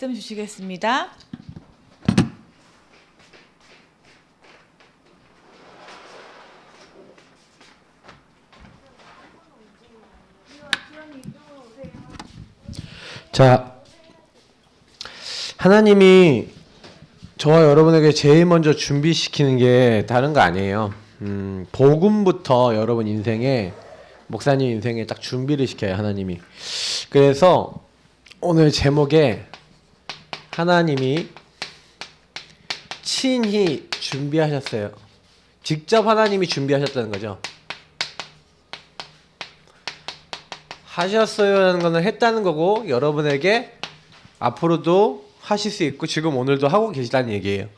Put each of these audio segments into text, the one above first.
말씀 주시겠습니다. 자, 하나님이 저와 여러분에게 제일 먼저 준비시키는 게 다른 거 아니에요. 복음부터 여러분 인생에, 목사님 인생에 딱 준비를 시켜요, 하나님이. 그래서 오늘 제목에 하나님이 친히 준비하셨어요. 직접 하나님이 준비하셨다는 거죠. 하셨어요라는 거는 했다는 거고, 여러분에게 앞으로도 하실 수 있고 지금 오늘도 하고 계시다는 얘기예요.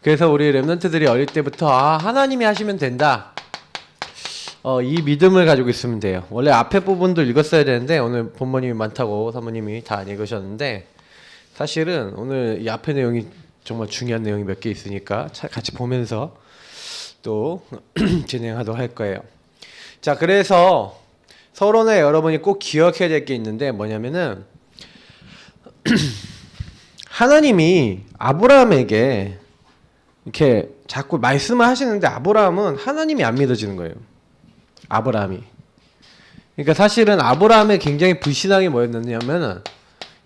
그래서 우리 렘넌트들이 어릴 때부터 하나님이 하시면 된다, 이 믿음을 가지고 있으면 돼요. 원래 앞에 부분도 읽었어야 되는데 오늘 본모님이 많다고 사모님이 다 안 읽으셨는데, 사실은 오늘 이 앞에 내용이 정말 중요한 내용이 몇 개 있으니까 같이 보면서 또 진행하도록 할 거예요. 자, 그래서 서론에 여러분이 꼭 기억해야 될 게 있는데 뭐냐면은 하나님이 아브라함에게 이렇게 자꾸 말씀을 하시는데 아브라함은 하나님이 안 믿어지는 거예요. 아브라함이. 그러니까 사실은 아브라함의 굉장히 불신앙이 뭐였냐면은,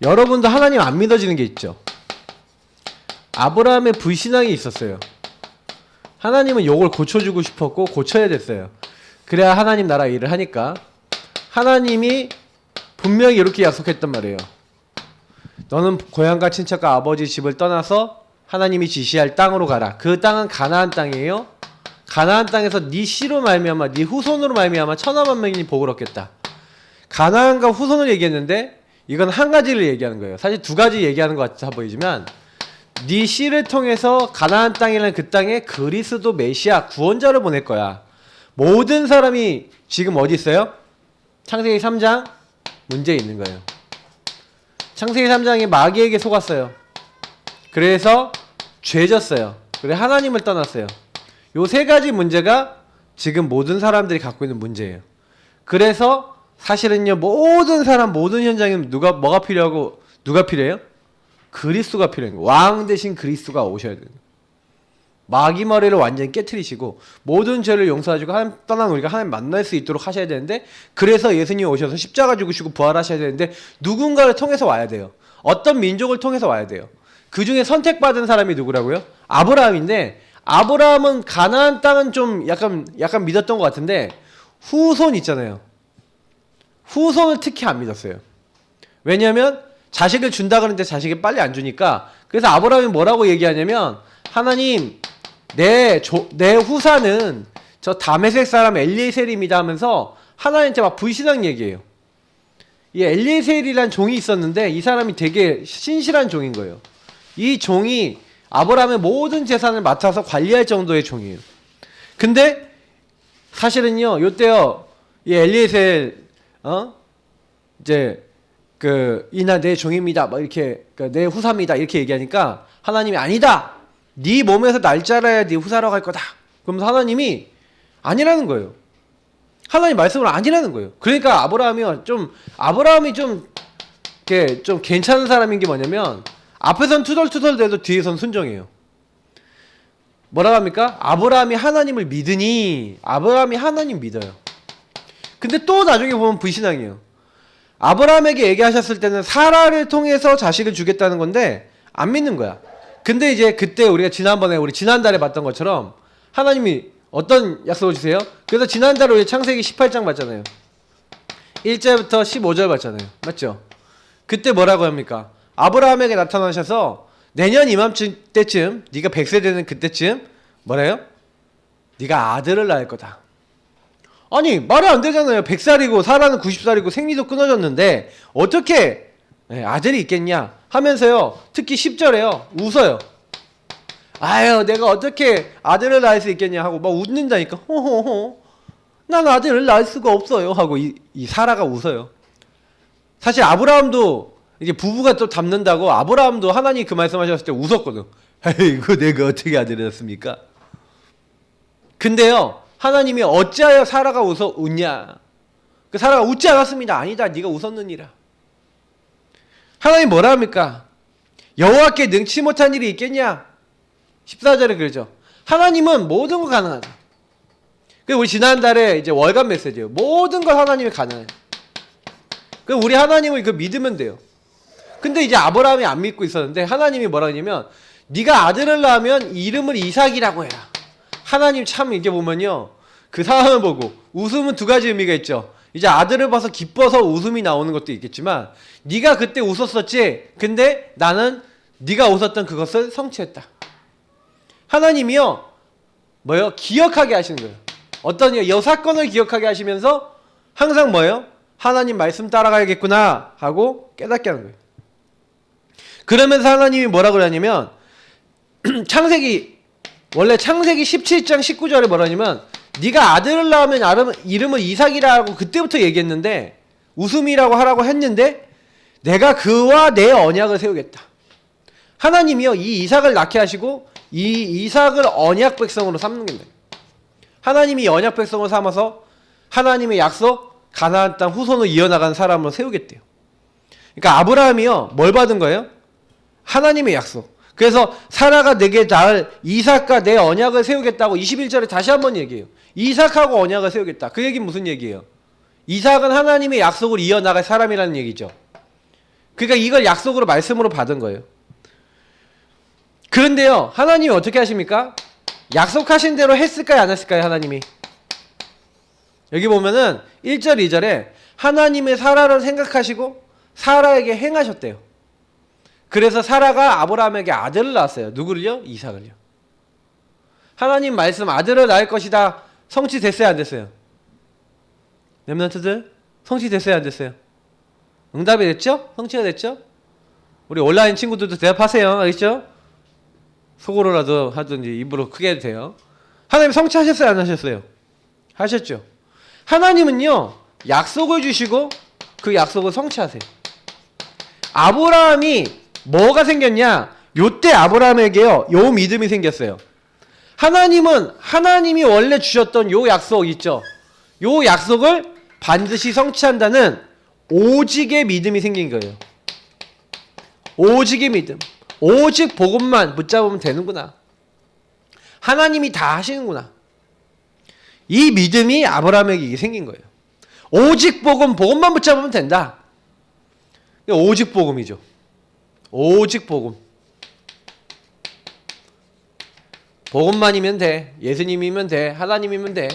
여러분도 하나님 안 믿어지는 게 있죠. 아브라함의 불신앙이 있었어요. 하나님은 요걸 고쳐주고 싶었고 고쳐야 됐어요. 그래야 하나님 나라 일을 하니까. 하나님이 분명히 이렇게 약속했단 말이에요. 너는 고향과 친척과 아버지 집을 떠나서 하나님이 지시할 땅으로 가라. 그 땅은 가나안 땅이에요. 가나안 땅에서 네 씨로 말미암아, 네 후손으로 말미암아 천하만 명이 복을 얻겠다. 가나안과 후손을 얘기했는데 이건 한 가지를 얘기하는 거예요. 사실 두 가지 얘기하는 것 같아 보이지만, 네 씨를 통해서 가나안 땅이라는 그 땅에 그리스도 메시아 구원자를 보낼 거야. 모든 사람이 지금 어디 있어요? 창세기 3장 문제에 있는 거예요. 창세기 3장에 마귀에게 속았어요. 그래서 죄졌어요. 그래 하나님을 떠났어요. 요 세 가지 문제가 지금 모든 사람들이 갖고 있는 문제예요. 그래서 사실은요, 모든 사람, 모든 현장에 뭐가 필요하고 누가 필요해요? 그리스도가 필요한 거예요. 왕 대신 그리스도가 오셔야 돼요. 마귀 머리를 완전히 깨트리시고 모든 죄를 용서하시고 하나님 떠난 우리가 하나님 만날 수 있도록 하셔야 되는데, 그래서 예수님이 오셔서 십자가 죽으시고 부활하셔야 되는데 누군가를 통해서 와야 돼요. 어떤 민족을 통해서 와야 돼요. 그 중에 선택받은 사람이 누구라고요? 아브라함인데, 아브라함은 가나안 땅은 좀 약간 믿었던 것 같은데 후손 있잖아요. 후손을 특히 안 믿었어요. 왜냐하면 자식을 준다 그러는데 자식을 빨리 안 주니까. 그래서 아브라함이 뭐라고 얘기하냐면, 하나님 내 후사는 저 다메섹 사람 엘리에셀입니다 하면서 하나님한테 막 불신앙 얘기해요. 이 엘리에셀이란 종이 있었는데 이 사람이 되게 신실한 종인 거예요. 이 종이 아브라함의 모든 재산을 맡아서 관리할 정도의 종이에요. 근데 사실은요, 요때요, 이 엘리에셀 이제 이나 내 종입니다, 뭐 이렇게 내 후사입니다 이렇게 얘기하니까 하나님이 아니다, 네 몸에서 날 자라야 네 후사라고 할 거다. 그러면서 하나님이 아니라는 거예요. 하나님 말씀을 아니라는 거예요. 그러니까 아브라함이 좀 괜찮은 사람인 게 뭐냐면, 앞에선 투덜투덜 대도 뒤에선 순종해요. 뭐라고 합니까? 아브라함이 하나님을 믿으니, 아브라함이 하나님 믿어요. 근데 또 나중에 보면 불신앙이에요. 아브라함에게 얘기하셨을 때는 사라를 통해서 자식을 주겠다는 건데 안 믿는 거야. 근데 이제 그때 우리 지난달에 봤던 것처럼 하나님이 어떤 약속을 주세요? 그래서 지난달에 우리 창세기 18장 봤잖아요. 1절부터 15절 봤잖아요. 맞죠? 그때 뭐라고 합니까? 아브라함에게 나타나셔서 내년 이맘때쯤, 네가 100세 되는 그때쯤 뭐래요? 네가 아들을 낳을 거다. 아니 말이 안 되잖아요. 100살이고 사라는 90살이고 생리도 끊어졌는데 어떻게 아들이 있겠냐 하면서요, 특히 10절에요 웃어요. 아유 내가 어떻게 아들을 낳을 수 있겠냐 하고 막 웃는다니까. 호호호, 난 아들을 낳을 수가 없어요 하고 이 사라가 웃어요. 사실 아브라함도 이게 부부가 또 닮는다고 아브라함도 하나님 그 말씀하셨을 때 웃었거든. 에이구 내가 어떻게 아들을 낳습니까? 근데요, 하나님이 어찌하여 사라가 웃냐? 그 사라가 웃지 않았습니다. 아니다, 네가 웃었느니라. 하나님 뭐라 합니까? 여호와께 능치 못한 일이 있겠냐? 14절에 그러죠. 하나님은 모든 거 가능하다. 그 우리 지난달에 이제 월간 메시지예요. 모든 걸 하나님이 가능해요. 그 우리 하나님을 그 믿으면 돼요. 근데 이제 아브라함이 안 믿고 있었는데 하나님이 뭐라 하냐면 네가 아들을 낳으면 이름을 이삭이라고 해라. 하나님 참 이게 보면요. 그 상황을 보고 웃음은 두 가지 의미가 있죠. 이제 아들을 봐서 기뻐서 웃음이 나오는 것도 있겠지만 네가 그때 웃었었지. 근데 나는 네가 웃었던 그것을 성취했다. 하나님이요. 뭐요? 기억하게 하시는 거예요. 어떤 이 사건을 기억하게 하시면서 항상 뭐예요? 하나님 말씀 따라가야겠구나 하고 깨닫게 하는 거예요. 그러면서 하나님이 뭐라 그러냐면 원래 창세기 17장 19절에 뭐라 하냐면 네가 아들을 낳으면 이름을 이삭이라고 그때부터 얘기했는데 웃음이라고 하라고 했는데 내가 그와 내 언약을 세우겠다. 하나님이요. 이 이삭을 낳게 하시고 이 이삭을 언약 백성으로 삼는 겁니다. 하나님이 언약 백성을 삼아서 하나님의 약속 가나안 땅 후손을 이어나가는 사람으로 세우겠대요. 그러니까 아브라함이요. 뭘 받은 거예요? 하나님의 약속. 그래서 사라가 내게 낳을 이삭과 내 언약을 세우겠다고 21절에 다시 한번 얘기해요. 이삭하고 언약을 세우겠다. 그 얘기는 무슨 얘기예요? 이삭은 하나님의 약속을 이어나갈 사람이라는 얘기죠. 그러니까 이걸 약속으로 말씀으로 받은 거예요. 그런데요. 하나님이 어떻게 하십니까? 약속하신 대로 했을까요? 안 했을까요? 하나님이. 여기 보면은 1절 2절에 하나님의 사라를 생각하시고 사라에게 행하셨대요. 그래서 사라가 아브라함에게 아들을 낳았어요. 누구를요? 이삭을요. 하나님 말씀 아들을 낳을 것이다. 성취됐어요? 안 됐어요? 렘넌트들 성취됐어요? 안 됐어요? 응답이 됐죠? 성취가 됐죠? 우리 온라인 친구들도 대답하세요. 알겠죠? 속으로라도 하든지 입으로 크게 해도 돼요. 하나님 성취하셨어요? 안 하셨어요? 하셨죠? 하나님은요. 약속을 주시고 그 약속을 성취하세요. 아브라함이 뭐가 생겼냐? 요때 아브라함에게요. 요 믿음이 생겼어요. 하나님은 하나님이 원래 주셨던 요 약속 있죠. 요 약속을 반드시 성취한다는 오직의 믿음이 생긴 거예요. 오직의 믿음. 오직 복음만 붙잡으면 되는구나. 하나님이 다 하시는구나. 이 믿음이 아브라함에게 생긴 거예요. 오직 복음만 붙잡으면 된다. 오직 복음이죠. 오직 복음. 복음만이면 돼. 예수님이면 돼. 하나님이면 돼.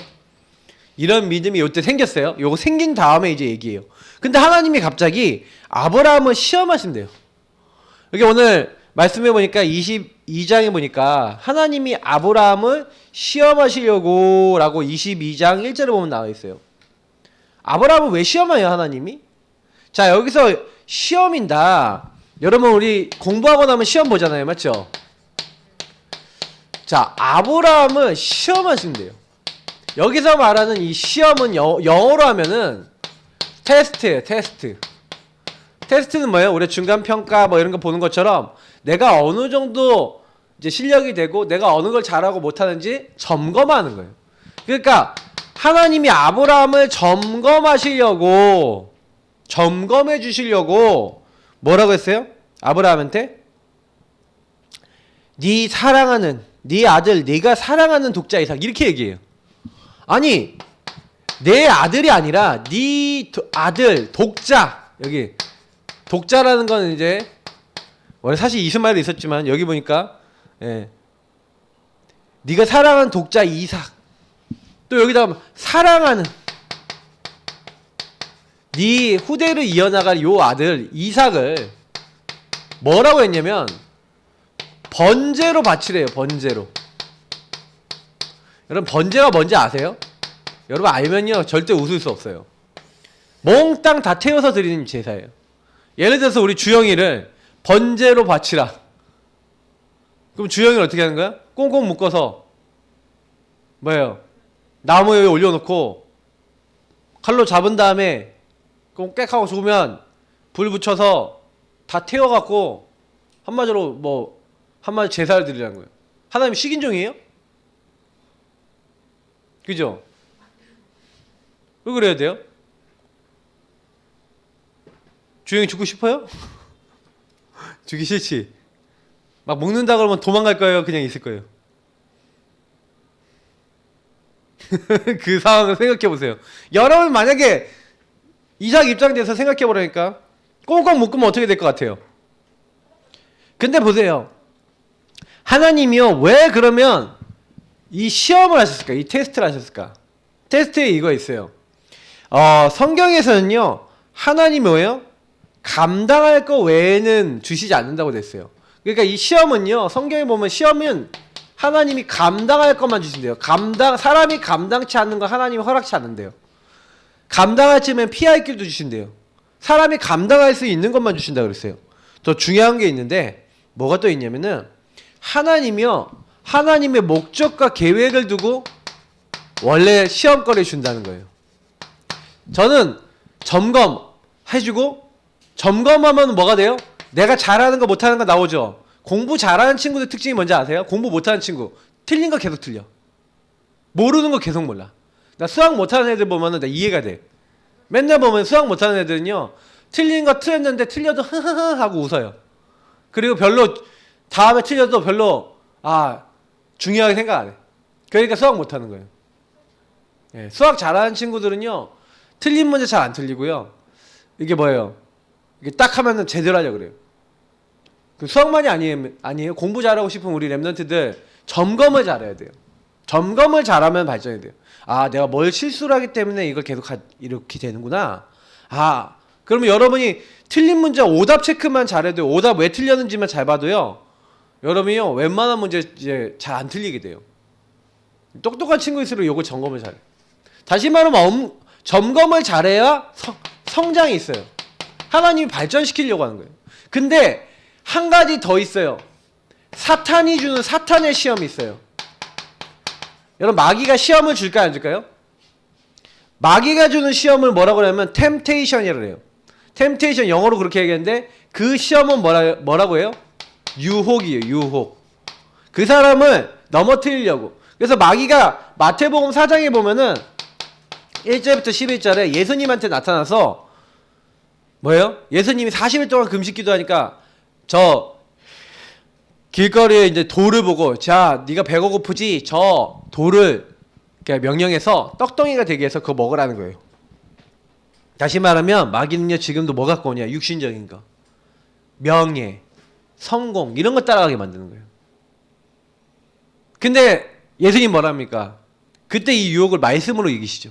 이런 믿음이 요때 생겼어요. 요거 생긴 다음에 이제 얘기해요. 근데 하나님이 갑자기 아브라함을 시험하신대요. 여기 오늘 말씀해 보니까 22장에 보니까 하나님이 아브라함을 시험하시려고 라고 22장 1절에 보면 나와 있어요. 아브라함을 왜 시험해요, 하나님이? 자, 여기서 시험인다. 여러분 우리 공부하고 나면 시험 보잖아요. 맞죠? 자, 아브라함을 시험하신대요. 여기서 말하는 이 시험은 영어로 하면은 테스트예요. 테스트. 테스트는 뭐예요? 우리 중간평가 뭐 이런 거 보는 것처럼 내가 어느 정도 이제 실력이 되고 내가 어느 걸 잘하고 못하는지 점검하는 거예요. 그러니까 하나님이 아브라함을 점검해 주시려고 뭐라고 했어요? 아브라함한테 네 사랑하는 네 아들 네가 사랑하는 독자 이삭 이렇게 얘기해요. 아니 내 아들이 아니라 네 아들 독자. 여기 독자라는 건 이제 원래 사실 이스마엘도 있었지만 여기 보니까 네가 사랑하는 독자 이삭. 또 여기다가 사랑하는 네 후대를 이어나갈 요 아들 이삭을 뭐라고 했냐면 번제로 바치래요. 번제로. 여러분 번제가 뭔지 아세요? 여러분 알면요 절대 웃을 수 없어요. 몽땅 다 태워서 드리는 제사예요. 예를 들어서 우리 주영이를 번제로 바치라. 그럼 주영이를 어떻게 하는 거야? 꽁꽁 묶어서 뭐예요? 나무 위에 올려놓고 칼로 잡은 다음에 꽥하고 죽으면 불 붙여서 다 태워갖고 한마디로 제사를 드리라는 거예요. 하나님 식인종이에요? 그죠? 왜 그래야 돼요? 주영이 죽고 싶어요? 죽기 싫지? 막 먹는다 그러면 도망갈 거예요? 그냥 있을 거예요? 그 상황을 생각해 보세요. 여러분 만약에 이삭 입장돼서 생각해 보라니까. 꽁꽁 묶으면 어떻게 될 것 같아요? 근데 보세요. 하나님이요, 왜 그러면 이 시험을 하셨을까? 이 테스트를 하셨을까? 테스트에 이거 있어요. 성경에서는요, 하나님이 뭐예요? 감당할 거 외에는 주시지 않는다고 됐어요. 그러니까 이 시험은요, 성경에 보면 시험은 하나님이 감당할 것만 주신대요. 사람이 감당치 않는 거 하나님이 허락치 않는데요. 감당할지면 피할 길도 주신대요. 사람이 감당할 수 있는 것만 주신다고 그랬어요. 더 중요한 게 있는데, 뭐가 또 있냐면은, 하나님이요, 하나님의 목적과 계획을 두고 원래 시험거리를 준다는 거예요. 저는 점검해주고, 점검하면 뭐가 돼요? 내가 잘하는 거 못하는 거 나오죠. 공부 잘하는 친구들 특징이 뭔지 아세요? 공부 못하는 친구 틀린 거 계속 틀려. 모르는 거 계속 몰라. 나 수학 못하는 애들 보면은 나 이해가 돼. 맨날 보면 수학 못하는 애들은요, 틀린 거 틀렸는데 틀려도 흐흐흐 하고 웃어요. 그리고 별로 다음에 틀려도 별로 중요하게 생각 안 해. 그러니까 수학 못하는 거예요. 예, 수학 잘하는 친구들은요, 틀린 문제 잘 안 틀리고요. 이게 뭐예요? 이게 딱 하면은 제대로 하려고 그래요. 그 수학만이 아니에요. 공부 잘하고 싶은 우리 랩런트들 점검을 잘해야 돼요. 점검을 잘하면 발전이 돼요. 내가 뭘 실수를 하기 때문에 이걸 계속 이렇게 되는구나. 그러면 여러분이 틀린 문제 오답 체크만 잘해도, 오답 왜 틀렸는지만 잘 봐도요, 여러분이요, 웬만한 문제 이제 잘 안 틀리게 돼요. 똑똑한 친구일수록 요거 점검을 잘해. 다시 말하면 점검을 잘해야 성장이 있어요. 하나님이 발전시키려고 하는 거예요. 근데 한 가지 더 있어요. 사탄이 주는 사탄의 시험이 있어요. 여러분, 마귀가 시험을 줄까요, 안 줄까요? 마귀가 주는 시험을 뭐라고 하냐면 템테이션이라고 해요. 템테이션, 영어로 그렇게 얘기하는데, 그 시험은 뭐라고 해요? 유혹이에요. 유혹. 그 사람을 넘어뜨리려고. 그래서 마귀가 마태복음 4장에 보면은 1절부터 11절에 예수님한테 나타나서 뭐예요? 예수님이 40일 동안 금식 기도하니까 저 길거리에 이제 돌을 보고, 자, 네가 배가 고프지? 저 돌을 명령해서 떡덩이가 되게 해서 그거 먹으라는 거예요. 다시 말하면 마귀는요, 지금도 뭐 갖고 오냐? 육신적인 거, 명예, 성공, 이런 거 따라가게 만드는 거예요. 근데 예수님 뭐랍니까? 그때 이 유혹을 말씀으로 이기시죠.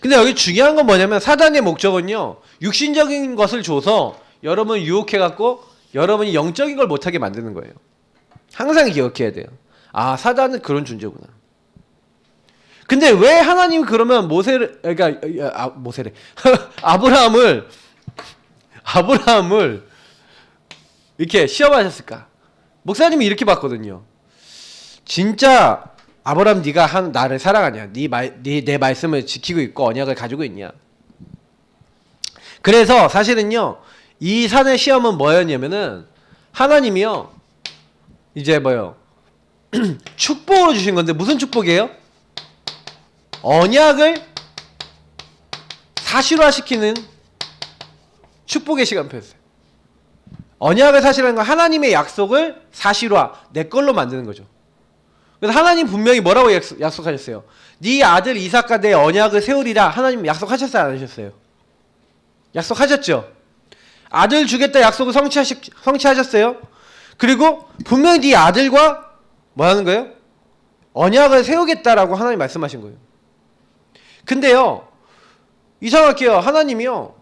근데 여기 중요한 건 뭐냐면, 사단의 목적은요, 육신적인 것을 줘서 여러분을 유혹해갖고 여러분이 영적인 걸 못하게 만드는 거예요. 항상 기억해야 돼요. 사단은 그런 존재구나. 근데 왜 하나님이 그러면 모세를 아브라함을 이렇게 시험하셨을까? 목사님이 이렇게 봤거든요. 진짜 아브라함, 네가 나를 사랑하냐? 내 말씀을 지키고 있고 언약을 가지고 있냐? 그래서 사실은요, 이 산의 시험은 뭐였냐면은, 하나님이요, 이제 축복으로 주신 건데, 무슨 축복이에요? 언약을 사실화시키는 축복의 시간표였어요. 언약을 사실화하는 건 하나님의 약속을 사실화, 내 걸로 만드는 거죠. 그래서 하나님 분명히 뭐라고 약속하셨어요? 네 아들 이삭과 내 언약을 세우리라. 하나님 약속하셨어요, 안 하셨어요? 약속하셨죠? 아들 주겠다 약속을 성취하셨어요? 그리고 분명히 네 아들과 뭐 하는 거예요? 언약을 세우겠다라고 하나님 말씀하신 거예요. 근데요, 이상하게요, 하나님이요,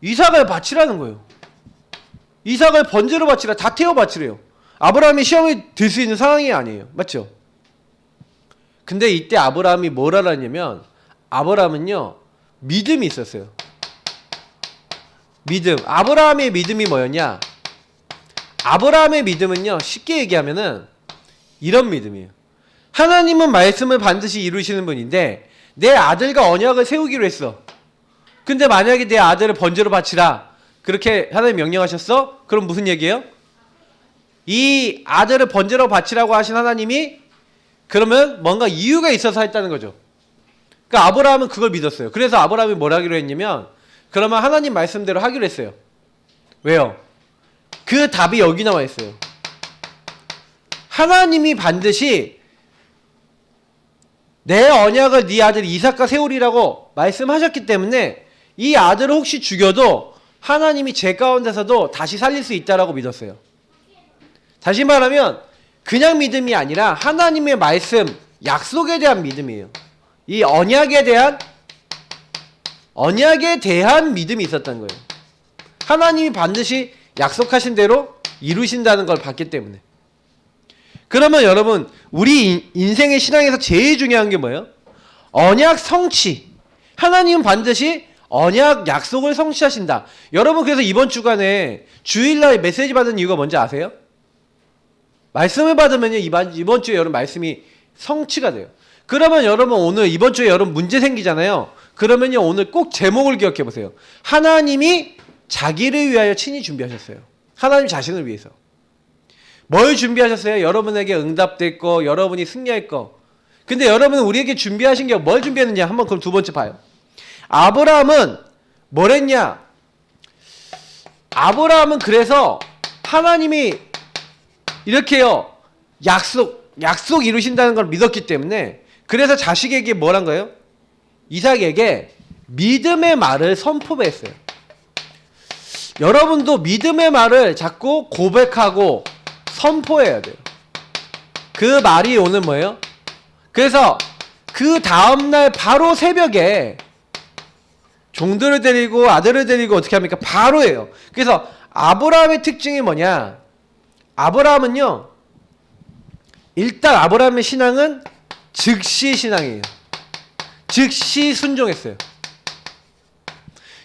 이삭을 바치라는 거예요. 이삭을 번제로 바치라, 다 태워 바치래요. 아브라함이 시험에 들 수 있는 상황이 아니에요. 맞죠? 근데 이때 아브라함이 뭘 알았냐면, 아브라함은요, 믿음이 있었어요. 믿음. 아브라함의 믿음이 뭐였냐? 아브라함의 믿음은요, 쉽게 얘기하면은 이런 믿음이에요. 하나님은 말씀을 반드시 이루시는 분인데 내 아들과 언약을 세우기로 했어. 근데 만약에 내 아들을 번제로 바치라, 그렇게 하나님 명령하셨어? 그럼 무슨 얘기예요? 이 아들을 번제로 바치라고 하신 하나님이 그러면 뭔가 이유가 있어서 했다는 거죠. 그러니까 아브라함은 그걸 믿었어요. 그래서 아브라함이 뭘 하기로 했냐면, 그러면 하나님 말씀대로 하기로 했어요. 왜요? 그 답이 여기 나와 있어요. 하나님이 반드시 내 언약을 네 아들 이삭과 세우리라고 말씀하셨기 때문에 이 아들을 혹시 죽여도 하나님이 제 가운데서도 다시 살릴 수 있다라고 믿었어요. 다시 말하면 그냥 믿음이 아니라 하나님의 말씀, 약속에 대한 믿음이에요. 이 언약에 대한 믿음이 있었던 거예요. 하나님이 반드시 약속하신 대로 이루신다는 걸 봤기 때문에. 그러면 여러분, 우리 인생의 신앙에서 제일 중요한 게 뭐예요? 언약 성취. 하나님은 반드시 언약 약속을 성취하신다. 여러분, 그래서 이번 주간에 주일날 메시지 받은 이유가 뭔지 아세요? 말씀을 받으면요, 이번 주에 여러분 말씀이 성취가 돼요. 그러면 여러분 오늘 이번 주에 여러분 문제 생기잖아요. 그러면요, 오늘 꼭 제목을 기억해 보세요. 하나님이 자기를 위하여 친히 준비하셨어요. 하나님 자신을 위해서. 뭘 준비하셨어요? 여러분에게 응답될 거, 여러분이 승리할 거. 근데 여러분은 우리에게 준비하신 게 뭘 준비했느냐? 한번 그럼 두 번째 봐요. 아브라함은 뭘 했냐? 아브라함은 그래서 하나님이 이렇게요, 약속 이루신다는 걸 믿었기 때문에 그래서 자식에게 뭘 한 거예요? 이삭에게 믿음의 말을 선포했어요. 여러분도 믿음의 말을 자꾸 고백하고 선포해야 돼요. 그 말이 오늘 뭐예요? 그래서 그 다음날 바로 새벽에 종들을 데리고 아들을 데리고 어떻게 합니까? 바로 해요. 그래서 아브라함의 특징이 뭐냐? 아브라함은요, 일단 아브라함의 신앙은 즉시 신앙이에요. 즉시 순종했어요.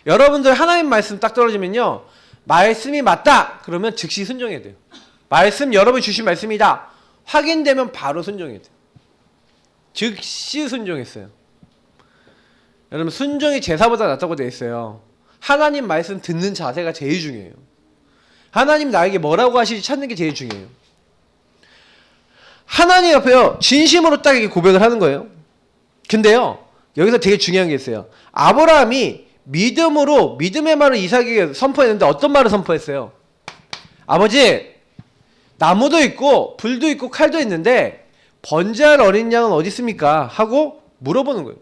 여러분들 하나님 말씀 딱 떨어지면요, 말씀이 맞다 그러면 즉시 순종해야 돼요. 말씀, 여러분이 주신 말씀이다 확인되면 바로 순종해야 돼요. 즉시 순종했어요. 여러분, 순종이 제사보다 낫다고 되어 있어요. 하나님 말씀 듣는 자세가 제일 중요해요. 하나님 나에게 뭐라고 하실지 찾는 게 제일 중요해요. 하나님 앞에요, 진심으로 딱 이렇게 고백을 하는 거예요. 근데요, 여기서 되게 중요한 게 있어요. 아브라함이 믿음으로 믿음의 말을 이삭에게 선포했는데 어떤 말을 선포했어요? 아버지, 나무도 있고 불도 있고 칼도 있는데 번제할 어린 양은 어디 있습니까? 하고 물어보는 거예요.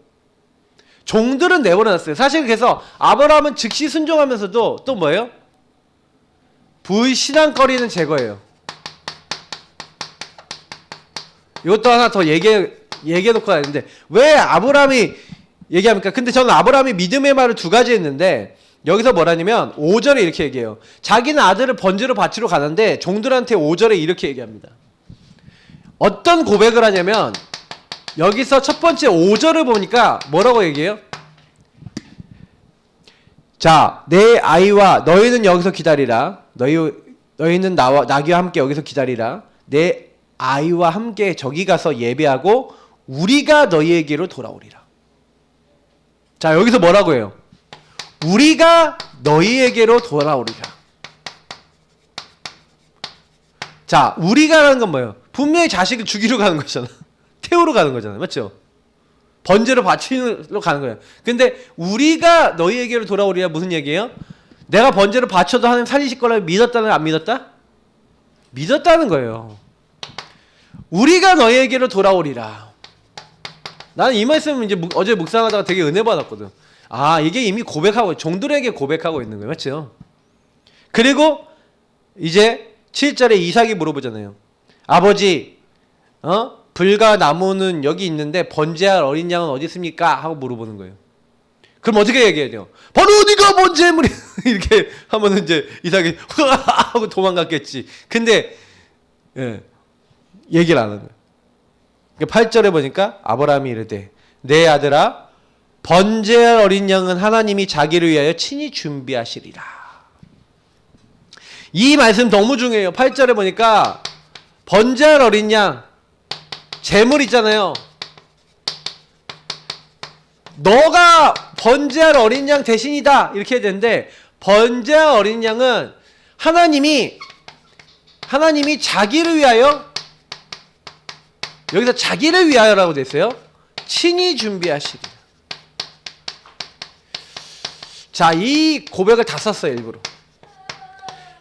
종들은 내버려놨어요. 사실 그래서 아브라함은 즉시 순종하면서도 또 뭐예요? 불신앙거리는 제거예요. 이것도 하나 더 얘기해놓고 가야 되는데 왜 아브라함이 얘기합니까? 근데 저는 아브라함이 믿음의 말을 두 가지 했는데 여기서 뭐라냐면 5절에 이렇게 얘기해요. 자기는 아들을 번제로 바치러 가는데 종들한테 5절에 이렇게 얘기합니다. 어떤 고백을 하냐면 여기서 첫 번째 5절을 보니까 뭐라고 얘기해요? 자, 내 아이와 너희는 여기서 기다리라. 너희는 나와 함께 여기서 기다리라. 내 아이와 함께 저기 가서 예배하고 우리가 너희에게로 돌아오리라. 자, 여기서 뭐라고 해요? 우리가 너희에게로 돌아오리라. 자, 우리가라는 건 뭐예요? 분명히 자식을 죽이러 가는 거잖아. 태우러 가는 거잖아요. 맞죠? 번제로 바치러 가는 거예요. 근데 우리가 너희에게로 돌아오리라 무슨 얘기예요? 내가 번제로 바쳐도 하나님 살리실 거라고 믿었다는 안 믿었다? 믿었다는 거예요. 우리가 너희에게로 돌아오리라. 나는 이 말씀 이제 어제 묵상하다가 되게 은혜 받았거든. 아, 이게 이미 고백하고 종들에게 고백하고 있는 거예요. 맞죠? 그리고 이제 7절에 이삭이 물어보잖아요. 아버지, 불과 나무는 여기 있는데 번제할 어린 양은 어디 있습니까? 하고 물어보는 거예요. 그럼 어떻게 얘기해야 돼요? 바로 네가 번제물이 이렇게 하면은 이제 이삭이 하고 도망갔겠지. 근데 얘기를 안 하는 거예요. 8절에 보니까 아브라함이 이르되 내 아들아 번제할 어린 양은 하나님이 자기를 위하여 친히 준비하시리라. 이 말씀 너무 중요해요. 8절에 보니까 번제할 어린 양 제물 있잖아요. 너가 번제할 어린 양 대신이다 이렇게 해야 되는데 번제할 어린 양은 하나님이 자기를 위하여, 여기서 자기를 위하여라고 돼 있어요. 친히 준비하시리라. 자, 이 고백을 다 썼어요, 일부러.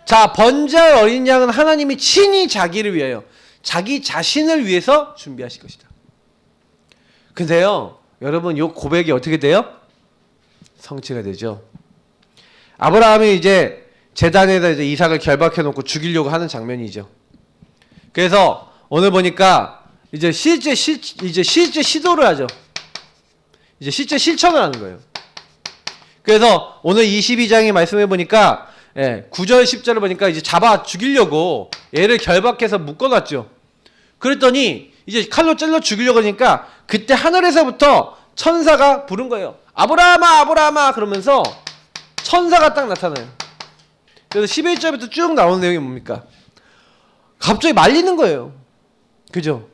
자, 번제할 어린 양은 하나님이 친히 자기를 위하여. 자기 자신을 위해서 준비하실 것이다. 근데요, 여러분, 요 고백이 어떻게 돼요? 성취가 되죠. 아브라함이 이제 제단에다 이제 이삭을 결박해 놓고 죽이려고 하는 장면이죠. 그래서 오늘 보니까 이제 실제 시도를 하죠. 이제 실제 실천을 하는 거예요. 그래서 오늘 22장의 말씀해 보니까 9절 10절을 보니까 이제 잡아 죽이려고 얘를 결박해서 묶어놨죠. 그랬더니 이제 칼로 찔러 죽이려고 하니까 그때 하늘에서부터 천사가 부른 거예요. 아브라함아 아브라함아 그러면서 천사가 딱 나타나요. 그래서 11절부터 쭉 나오는 내용이 뭡니까? 갑자기 말리는 거예요. 그죠?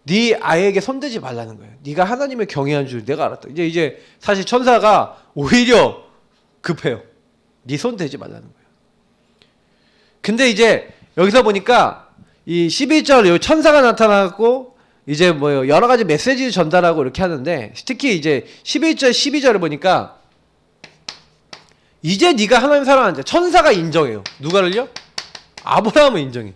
네 아이에게 손대지 말라는 거예요. 네가 하나님을 경외한 줄 내가 알았다. 이제 사실 천사가 오히려 급해요. 네 손 대지 말라는 거예요. 근데 이제 여기서 보니까 이 11절 여기 천사가 나타나고 이제 뭐 여러 가지 메시지를 전달하고 이렇게 하는데 특히 이제 11절 12절을 보니까 이제 네가 하나님 사랑하는 자 천사가 인정해요. 누가를요? 아브라함을 인정해.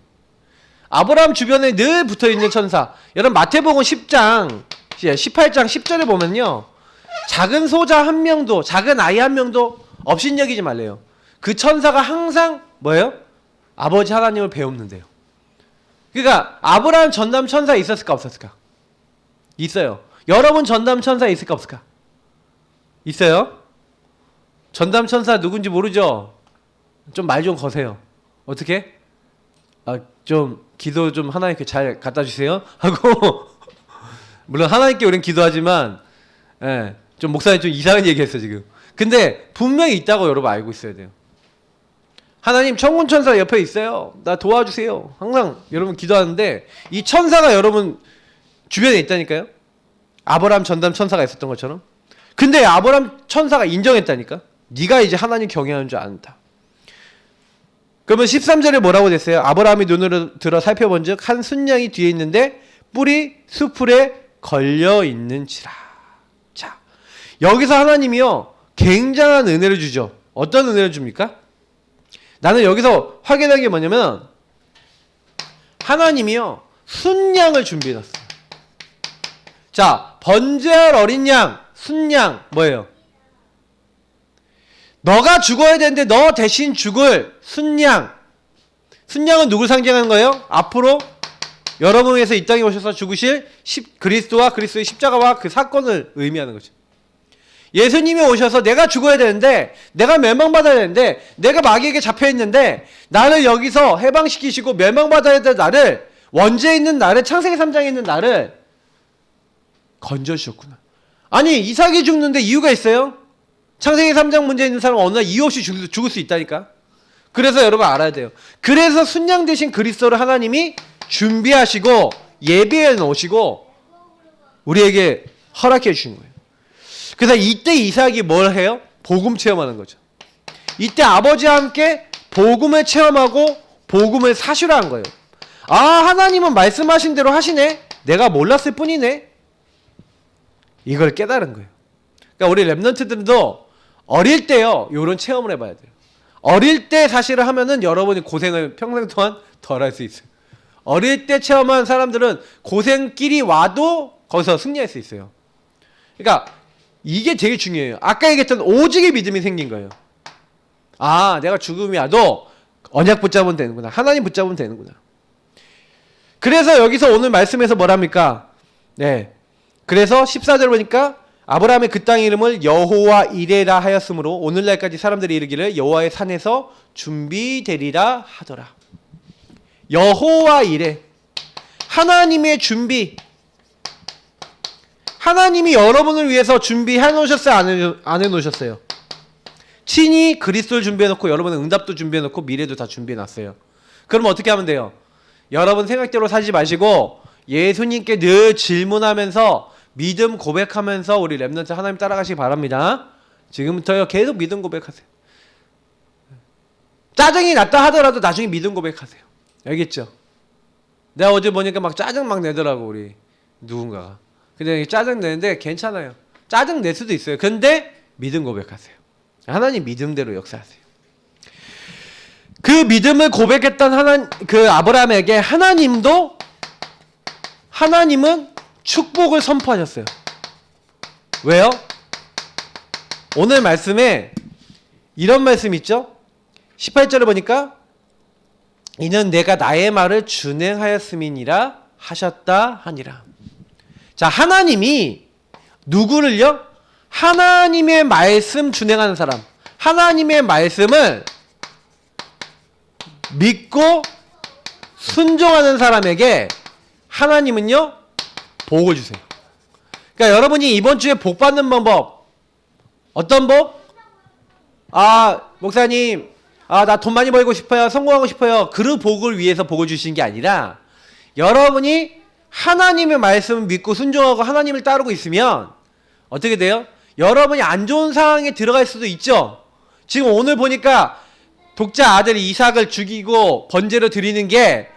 아브라함 주변에 늘 붙어있는 천사. 여러분 마태복음 10장 18장 10절에 보면요, 작은 소자 한 명도 작은 아이 한 명도 업신여기지 말래요. 그 천사가 항상 뭐예요? 아버지 하나님을 배웁는데요. 그러니까 아브라함 전담 천사 있었을까 없었을까? 있어요. 여러분 전담 천사 있을까 없을까? 있어요? 전담 천사 누군지 모르죠? 좀 말 좀 거세요. 어떻게? 좀 기도 좀 하나님께 잘 갖다 주세요 하고 물론 하나님께 우린 기도하지만 좀 목사님 좀 이상한 얘기했어 지금. 근데 분명히 있다고 여러분 알고 있어야 돼요. 하나님 천군 천사 옆에 있어요. 나 도와주세요. 항상 여러분 기도하는데 이 천사가 여러분 주변에 있다니까요. 아브라함 전담 천사가 있었던 것처럼. 근데 아브라함 천사가 인정했다니까. 네가 이제 하나님 경외하는 줄 안다. 그러면 13절에 뭐라고 됐어요? 아브라함이 눈으로 들어 살펴본 즉 한 순양이 뒤에 있는데 뿔이 수풀에 걸려 있는지라. 자, 여기서 하나님이요 굉장한 은혜를 주죠. 어떤 은혜를 줍니까? 나는 여기서 확인한 게 뭐냐면 하나님이요 순양을 준비해놨어요. 자, 번제할 어린 양, 순양 뭐예요? 너가 죽어야 되는데 너 대신 죽을 순양. 순양은 누굴 상징하는 거예요? 앞으로 여러분을 위해서 이 땅에 오셔서 죽으실 그리스도와 그리스도의 십자가와 그 사건을 의미하는 거죠. 예수님이 오셔서 내가 죽어야 되는데, 내가 멸망받아야 되는데, 내가 마귀에게 잡혀있는데 나를 여기서 해방시키시고 멸망받아야 될 나를, 원죄에 있는 나를, 창세기 3장에 있는 나를 건져주셨구나. 아니 이삭이 죽는데 이유가 있어요? 창세기 3장 문제에 있는 사람은 어느 날 이유 없이 죽을 수 있다니까. 그래서 여러분 알아야 돼요. 그래서 순양 대신 그리스도를 하나님이 준비하시고 예비해 놓으시고 우리에게 허락해 주신 거예요. 그래서 이때 이삭이 뭘 해요? 복음 체험하는 거죠. 이때 아버지와 함께 복음을 체험하고 복음을 사실화한 거예요. 아, 하나님은 말씀하신 대로 하시네. 내가 몰랐을 뿐이네. 이걸 깨달은 거예요. 그러니까 우리 랩런트들도 어릴 때요 이런 체험을 해봐야 돼요. 어릴 때 사실을 하면은 여러분이 고생을 평생 동안 덜 할 수 있어요. 어릴 때 체험한 사람들은 고생길이 와도 거기서 승리할 수 있어요. 그러니까 이게 되게 중요해요. 아까 얘기했던 오직의 믿음이 생긴 거예요. 아, 내가 죽음이 와도 언약 붙잡으면 되는구나. 하나님 붙잡으면 되는구나. 그래서 여기서 오늘 말씀에서 뭐랍니까? 네. 그래서 14절 보니까 아브라함의 그 땅 이름을 여호와 이레라 하였으므로 오늘날까지 사람들이 이르기를 여호와의 산에서 준비되리라 하더라. 여호와 이레, 하나님의 준비. 하나님이 여러분을 위해서 준비해 놓으셨어요? 안 해놓으셨어요? 친히 그리스도를 준비해놓고 여러분의 응답도 준비해놓고 미래도 다 준비해놨어요. 그럼 어떻게 하면 돼요? 여러분 생각대로 살지 마시고 예수님께 늘 질문하면서 믿음 고백하면서 우리 랩런트 하나님 따라가시기 바랍니다. 지금부터요 계속 믿음 고백하세요. 짜증이 났다 하더라도 나중에 믿음 고백하세요. 알겠죠? 내가 어제 보니까 막 짜증 막 내더라고 우리 누군가가. 근데 짜증 내는데 괜찮아요. 짜증 낼 수도 있어요. 근데 믿음 고백하세요. 하나님 믿음대로 역사하세요. 그 믿음을 고백했던 그 아브라함에게 하나님은 축복을 선포하셨어요. 왜요? 오늘 말씀에 이런 말씀 있죠? 18절을 보니까 이는 내가 나의 말을 준행하였음이니라 하셨다 하니라. 자, 하나님이 누구를요? 하나님의 말씀 준행하는 사람, 하나님의 말씀을 믿고 순종하는 사람에게 하나님은요 복을 주세요. 그러니까 여러분이 이번 주에 복 받는 방법 어떤 복? 목사님, 나 돈 많이 벌고 싶어요, 성공하고 싶어요. 그 복을 위해서 복을 주신 게 아니라 여러분이 하나님의 말씀을 믿고 순종하고 하나님을 따르고 있으면 어떻게 돼요? 여러분이 안 좋은 상황에 들어갈 수도 있죠. 지금 오늘 보니까 독자 아들 이삭을 죽이고 번제로 드리는 게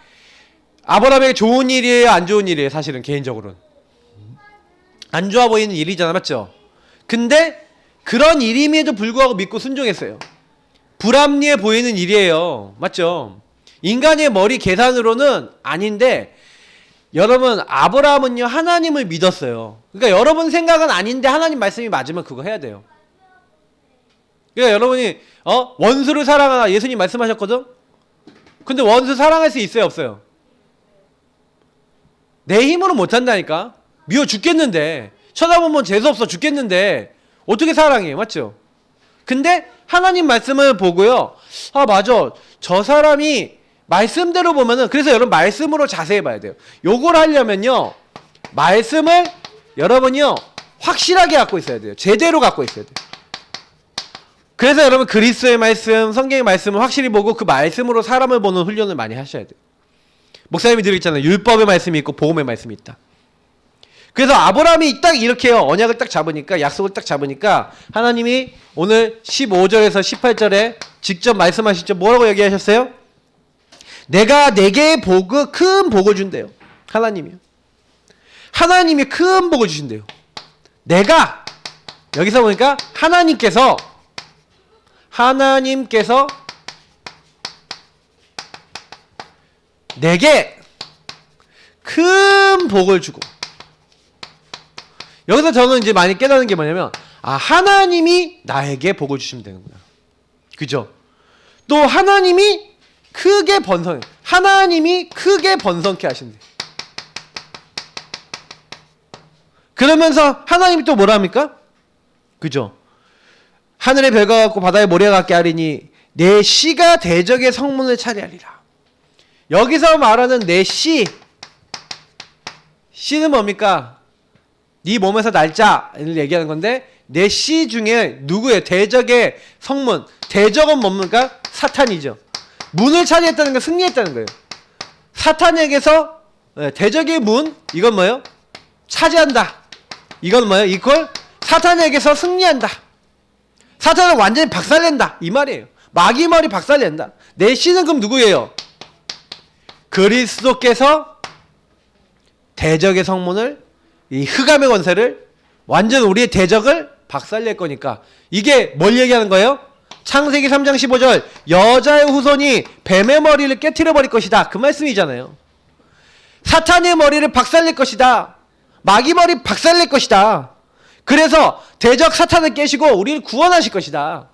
아브라함에게 좋은 일이에요, 안 좋은 일이에요? 사실은 개인적으로는 안 좋아 보이는 일이잖아, 맞죠? 근데 그런 일임에도 불구하고 믿고 순종했어요. 불합리해 보이는 일이에요, 맞죠? 인간의 머리 계산으로는 아닌데 여러분, 아브라함은요 하나님을 믿었어요. 그러니까 여러분 생각은 아닌데 하나님 말씀이 맞으면 그거 해야 돼요. 그러니까 여러분이 원수를 사랑하라 예수님 말씀하셨거든. 근데 원수 사랑할 수 있어요, 없어요? 내 힘으로 못한다니까. 미워 죽겠는데, 쳐다보면 재수없어 죽겠는데 어떻게 사랑해, 맞죠? 근데 하나님 말씀을 보고요, 맞아, 저 사람이 말씀대로 보면은, 그래서 여러분 말씀으로 자세히 봐야 돼요. 요걸 하려면요 말씀을 여러분이요 확실하게 갖고 있어야 돼요. 제대로 갖고 있어야 돼요. 그래서 여러분 그리스도의 말씀, 성경의 말씀을 확실히 보고 그 말씀으로 사람을 보는 훈련을 많이 하셔야 돼요. 목사님이 늘 있잖아요. 율법의 말씀이 있고 복음의 말씀이 있다. 그래서 아브라함이 딱 이렇게요, 언약을 딱 잡으니까, 약속을 딱 잡으니까 하나님이 오늘 15절에서 18절에 직접 말씀하시죠. 뭐라고 얘기하셨어요? 내가 내게 큰 복을 준대요. 하나님이 큰 복을 주신대요. 내가 여기서 보니까 하나님께서 내게 큰 복을 주고, 여기서 저는 이제 많이 깨닫는 게 뭐냐면, 하나님이 나에게 복을 주시면 되는구나. 그죠? 또 하나님이 크게 번성케 하신대. 그러면서 하나님이 또 뭐라 합니까? 그죠? 하늘의 별과 같고 바다의 모래와 같게 하리니 내 씨가 대적의 성문을 차리하리라. 여기서 말하는 내 씨는 뭡니까? 네 몸에서 날짜를 얘기하는 건데, 내 씨 중에 누구예요? 대적의 성문. 대적은 뭡니까? 사탄이죠. 문을 차지했다는 건 승리했다는 거예요. 사탄에게서 대적의 문, 이건 뭐예요? 차지한다. 이건 뭐예요? 이퀄 사탄에게서 승리한다. 사탄을 완전히 박살낸다, 이 말이에요. 마귀 머리 박살낸다. 내 씨는 그럼 누구예요? 그리스도께서 대적의 성문을, 이 흑암의 권세를, 완전 우리의 대적을 박살낼 거니까. 이게 뭘 얘기하는 거예요? 창세기 3장 15절 여자의 후손이 뱀의 머리를 깨트려 버릴 것이다, 그 말씀이잖아요. 사탄의 머리를 박살낼 것이다. 마귀 머리 박살낼 것이다. 그래서 대적 사탄을 깨시고 우리를 구원하실 것이다.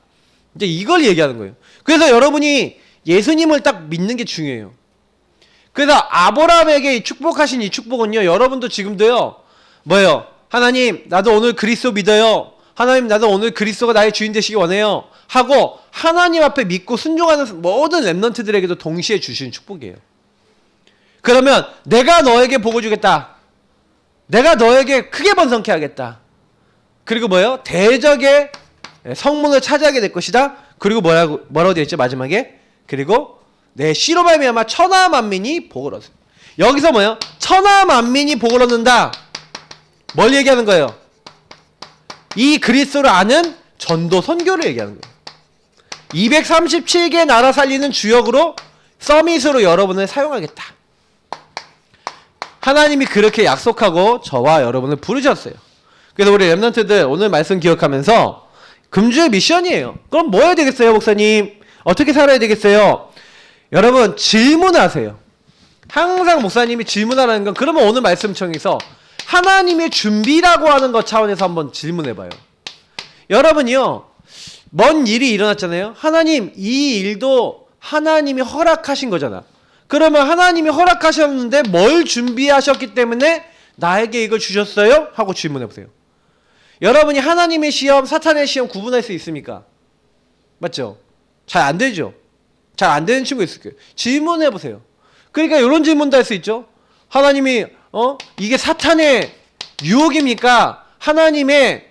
이제 이걸 얘기하는 거예요. 그래서 여러분이 예수님을 딱 믿는 게 중요해요. 그래서 아브라함에게 축복하신 이 축복은요, 여러분도 지금도요, 뭐예요? 하나님, 나도 오늘 그리스도 믿어요. 하나님, 나도 오늘 그리스도가 나의 주인 되시기 원해요 하고 하나님 앞에 믿고 순종하는 모든 렘넌트들에게도 동시에 주시는 축복이에요. 그러면 내가 너에게 복을 주겠다. 내가 너에게 크게 번성케 하겠다. 그리고 뭐예요? 대적의 성문을 차지하게 될 것이다. 그리고 뭐라고 되어 있죠? 마지막에. 그리고 내 씨로 말미암아 천하 만민이 복을 얻어. 여기서 뭐예요? 천하 만민이 복을 얻는다. 뭘 얘기하는 거예요? 이 그리스도를 아는 전도 선교를 얘기하는 거예요. 237개 나라 살리는 주역으로, 서밋으로 여러분을 사용하겠다. 하나님이 그렇게 약속하고 저와 여러분을 부르셨어요. 그래서 우리 렘넌트들 오늘 말씀 기억하면서 금주의 미션이에요. 그럼 뭐 해야 되겠어요, 목사님? 어떻게 살아야 되겠어요? 여러분 질문하세요. 항상 목사님이 질문하라는 건 그러면 오늘 말씀청에서 하나님의 준비라고 하는 것 차원에서 한번 질문해봐요. 여러분이요 먼 일이 일어났잖아요. 하나님 이 일도 하나님이 허락하신 거잖아. 그러면 하나님이 허락하셨는데 뭘 준비하셨기 때문에 나에게 이걸 주셨어요? 하고 질문해보세요. 여러분이 하나님의 시험, 사탄의 시험 구분할 수 있습니까? 맞죠? 잘 안 되죠? 잘 안 되는 친구 있을 거예요. 질문해보세요. 그러니까 이런 질문도 할 수 있죠. 하나님이 이게 사탄의 유혹입니까? 하나님의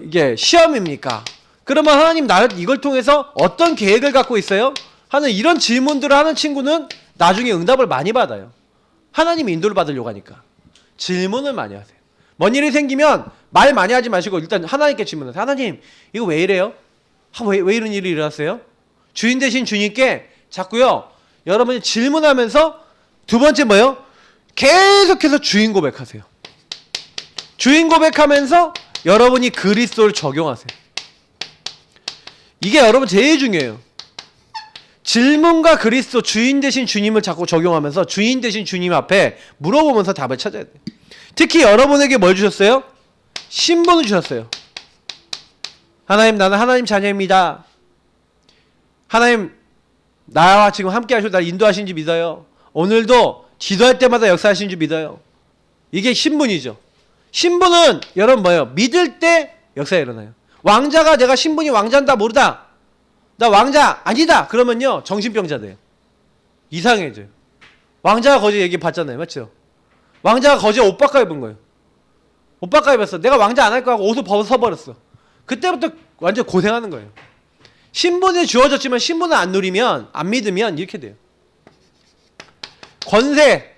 이게 시험입니까? 그러면 하나님 나를 이걸 통해서 어떤 계획을 갖고 있어요? 하는 이런 질문들을 하는 친구는 나중에 응답을 많이 받아요. 하나님이 인도를 받으려고 하니까. 질문을 많이 하세요. 뭔 일이 생기면 말 많이 하지 마시고 일단 하나님께 질문하세요. 하나님 이거 왜 이래요? 왜 이런 일이 일어났어요? 주인 되신 주님께 자꾸요 여러분이 질문하면서 두 번째 뭐예요? 계속해서 주인 고백하세요. 주인 고백하면서 여러분이 그리스도를 적용하세요. 이게 여러분 제일 중요해요. 질문과 그리스도 주인 되신 주님을 자꾸 적용하면서 주인 되신 주님 앞에 물어보면서 답을 찾아야 돼요. 특히 여러분에게 뭘 주셨어요? 신분을 주셨어요. 하나님 나는 하나님 자녀입니다. 하나님 나와 지금 함께 하시고 날 인도하신 줄 믿어요. 오늘도 기도할 때마다 역사하신 줄 믿어요. 이게 신분이죠. 신분은 여러분 뭐예요? 믿을 때 역사가 일어나요. 왕자가 내가 신분이 왕자인다 모르다. 나 왕자 아니다. 그러면요 정신병자 돼요. 이상해져요. 왕자가 거제 얘기 봤잖아요. 맞죠? 왕자가 거제 옷 바꿔 입은 거예요. 옷 바꿔 입었어. 내가 왕자 안 할 거 하고 옷을 벗어버렸어. 그때부터 완전 고생하는 거예요. 신분이 주어졌지만 신분을 안 누리면 안 믿으면 이렇게 돼요. 권세.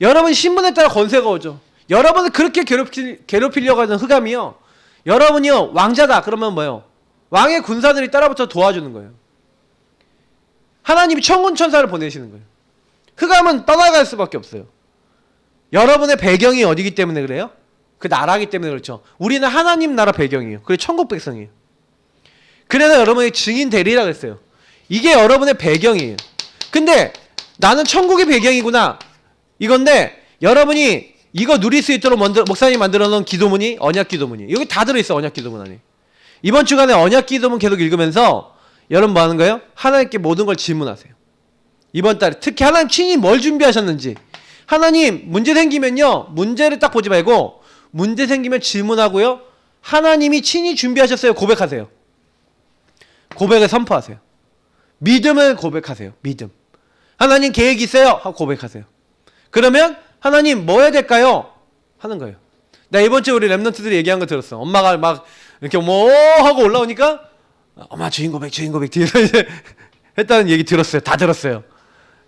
여러분 신분에 따라 권세가 오죠. 여러분을 그렇게 괴롭히려고 하는 흑암이요. 여러분이요 왕자다 그러면 뭐예요? 왕의 군사들이 따라붙어 도와주는 거예요. 하나님이 천군 천사를 보내시는 거예요. 흑암은 떠나갈 수밖에 없어요. 여러분의 배경이 어디기 때문에 그래요? 그 나라기 때문에 그렇죠. 우리는 하나님 나라 배경이에요. 그게 천국 백성이에요. 그래서 여러분의 증인 되리라 그랬어요. 이게 여러분의 배경이에요. 근데 나는 천국의 배경이구나 이건데 여러분이 이거 누릴 수 있도록 목사님이 만들어 놓은 기도문이 언약 기도문이에요. 여기 다 들어있어. 언약 기도문 안에. 이번 주간에 언약 기도문 계속 읽으면서 여러분 뭐 하는 거예요? 하나님께 모든 걸 질문하세요. 이번 달에 특히 하나님 친히 뭘 준비하셨는지. 하나님 문제 생기면요 문제를 딱 보지 말고 문제 생기면 질문하고요 하나님이 친히 준비하셨어요 고백하세요. 고백을 선포하세요. 믿음을 고백하세요. 믿음. 하나님 계획이 있어요 하고 고백하세요. 그러면 하나님 뭐 해야 될까요? 하는 거예요. 나 이번 주에 우리 랩런트들이 얘기한 거 들었어. 엄마가 막 이렇게 뭐 하고 올라오니까 엄마 주인 고백 뒤에서 이제 했다는 얘기 들었어요. 다 들었어요.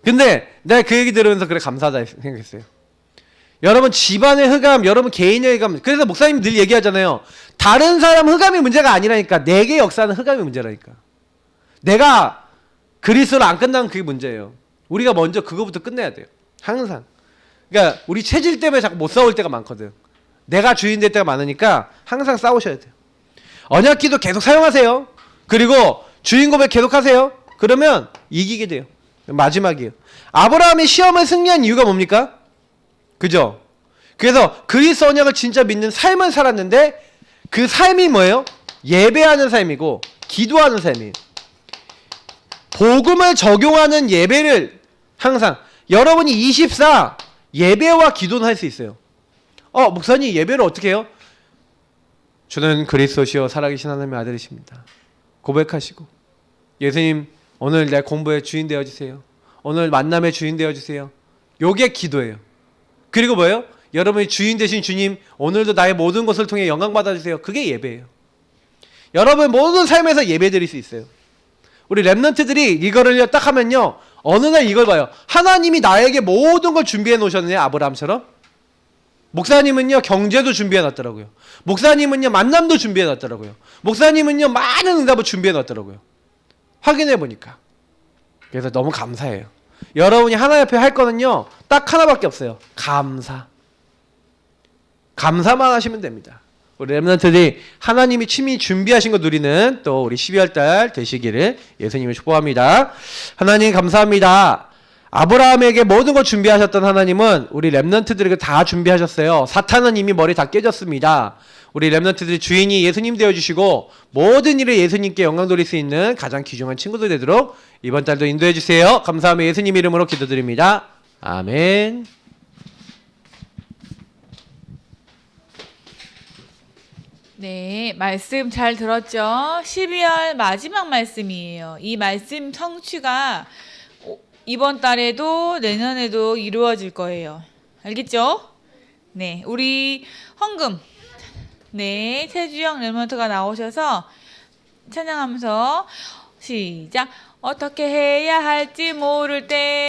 근데 내가 그 얘기 들으면서 그래 감사하다 생각했어요. 여러분 집안의 흑암, 여러분 개인의 흑암. 그래서 목사님 늘 얘기하잖아요. 다른 사람 흑암이 문제가 아니라니까. 내게 역사는 흑암이 문제라니까. 내가 그리스도로 안 끝나면 그게 문제예요. 우리가 먼저 그거부터 끝내야 돼요. 항상. 그러니까 우리 체질 때문에 자꾸 못 싸울 때가 많거든. 내가 주인 될 때가 많으니까 항상 싸우셔야 돼요. 언약기도 계속 사용하세요. 그리고 주인 고백 계속 하세요. 그러면 이기게 돼요. 마지막이에요. 아브라함이 시험을 승리한 이유가 뭡니까? 그죠? 그래서 그리스도 언약을 진짜 믿는 삶을 살았는데 그 삶이 뭐예요? 예배하는 삶이고 기도하는 삶이에요. 복음을 적용하는 예배를 항상 여러분이 24 예배와 기도는 할 수 있어요. 목사님 예배를 어떻게 해요? 주는 그리스도시요 살아계신 하나님의 아들이십니다. 고백하시고 예수님 오늘 내 공부의 주인 되어주세요. 오늘 만남의 주인 되어주세요. 요게 기도예요. 그리고 뭐예요? 여러분이 주인 되신 주님 오늘도 나의 모든 것을 통해 영광 받아주세요. 그게 예배예요. 여러분 모든 삶에서 예배 드릴 수 있어요. 우리 랩런트들이 이거를 딱 하면요 어느 날 이걸 봐요. 하나님이 나에게 모든 걸 준비해 놓으셨네요. 아브라함처럼. 목사님은요 경제도 준비해 놨더라고요. 목사님은요 만남도 준비해 놨더라고요. 목사님은요 많은 응답을 준비해 놨더라고요. 확인해 보니까. 그래서 너무 감사해요. 여러분이 하나님 앞에 할 거는요 딱 하나밖에 없어요. 감사. 감사만 하시면 됩니다. 우리 렘넌트들이 하나님이 친히 준비하신 거 누리는 또 우리 12월 달 되시기를 예수님을 축복합니다. 하나님 감사합니다. 아브라함에게 모든 걸 준비하셨던 하나님은 우리 렘넌트들에게 다 준비하셨어요. 사탄은 이미 머리 다 깨졌습니다. 우리 렘넌트들의 주인이 예수님 되어주시고 모든 일에 예수님께 영광 돌릴 수 있는 가장 귀중한 친구들 되도록 이번 달도 인도해 주세요. 감사하며 예수님 이름으로 기도드립니다. 아멘. 네, 말씀 잘 들었죠? 12월 마지막 말씀이에요. 이 말씀 성취가 이번 달에도 내년에도 이루어질 거예요. 알겠죠? 네, 우리 헌금. 네, 최주영 렘넌트가 나오셔서 찬양하면서 시작. 어떻게 해야 할지 모를 때